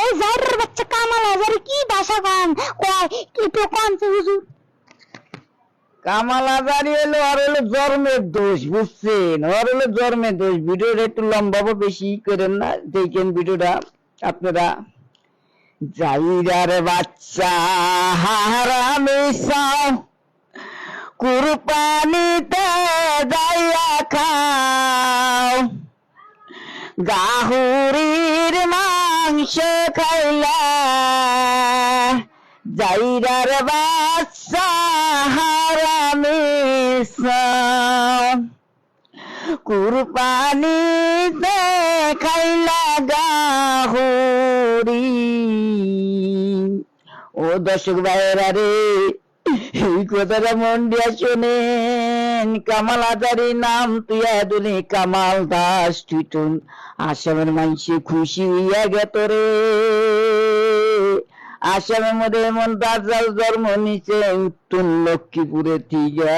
এই জাইরের বাচ্চা কামাল হাজারে কি ভাষা কন কয় কি তো কনছে হুজুর। কামাল আজারি হলো আর হলো জন্মের দোষ, বুঝছেন? আর হলো জন্মের দোষ। ভিডিওটা একটু লম্বাবো, বেশি করেন না, দেখেন ভিডিওটা আপনারা। জাইরার বাচ্চা হারামি সাও, কুরবানিতে যাইয়া খাও, গাহুরির মাংস খাইলা, জাইরার বাচ্চা হারামি সাও, কুরবানিতে খাইলা গাহুরি। ও দর্শক ভাইয়েরা রে, এই কথাটা মন দিয়া শোনেন। কামাল আজারি নাম তুইয়া দুনি কামাল দাস টুটুন, আসামের মানুষে খুশি হইয়া গেত রে। আসামের মধ্যে এমন দাজ্জাল জন্ম নিচে উত্তর লক্ষ্মীপুরে থেকে।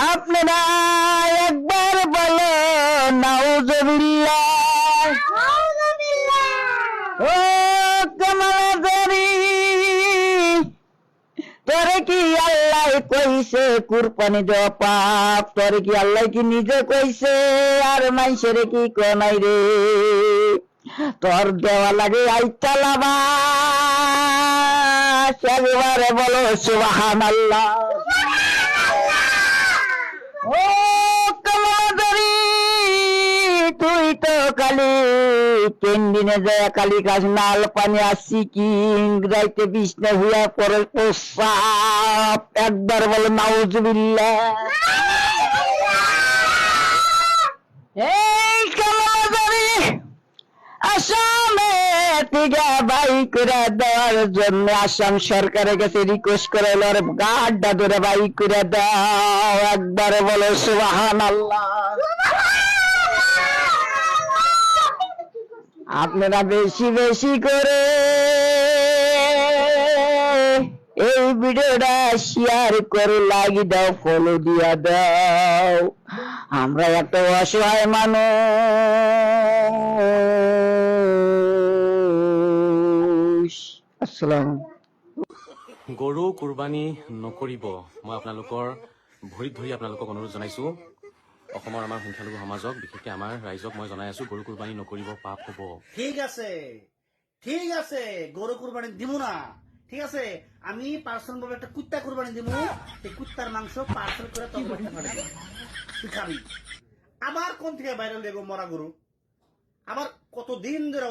আপনারা একবার বলো নাউজুবিল্লাহ। ও কামাল আজারি, তোরে কি আল্লাহ কইছে কুরবানি দেওয়া পাপ? তোরে কি আল্লাহ কি নিজে কইছে? আর মানুষের কি কনাই রে? তোর দেওয়া লাগে আইতালাবা, একবারে বলো সুবহানাল্লাহ। ও কামাদারি, তুই তো কালি তিন দিনে যায় কালি কাজ নাল পানি আসছি কি রাইতে বিছনা হইয়া পরে প্রস্রাব, একবার বলো নাউজুবিল্লাহ। এই কামাদারি, আসামে থেকে বাই করে দেওয়ার জন্য আসাম সরকারের কাছে রিকোয়েস্ট করে আর গাড্ডা ধরে বাই করে দাও, একবার বলো সুবহানাল্লাহ। আপনারা বেশি বেশি করে এই ভিডিওটা শেয়ার করে লাগি দাও, ফলো দিয়া দাও। আমরা একটা অসহায় মানুষ। আসসালাম। গৰু কুৰবানী নকৰিব, মই আপোনালোকৰ ভৰিত ধৰি আপোনালোকক অনুৰোধ জনাইছো। অসমৰ আমাৰ সংখ্যালঘু সমাজক, বিশেষকৈ আমাৰ ৰাইজক মই জনাই আছো, গৰু কুৰবানী নকৰিব, পাপ হ'ব। ঠিক আছে, ঠিক আছে, গরু কুরবানি দিব না, ঠিক আছে। আমি পার্সোনাল ভাবে একটা কুত্তা কুরবানি দিব, এই কুত্তার মাংস পার্সেল করে তোর বাড়িতে পাঠাবো, তুই খাবি। আবার কোন থেকে ভাইরাল দেবো মরা গরু, আবার কতদিন ধরে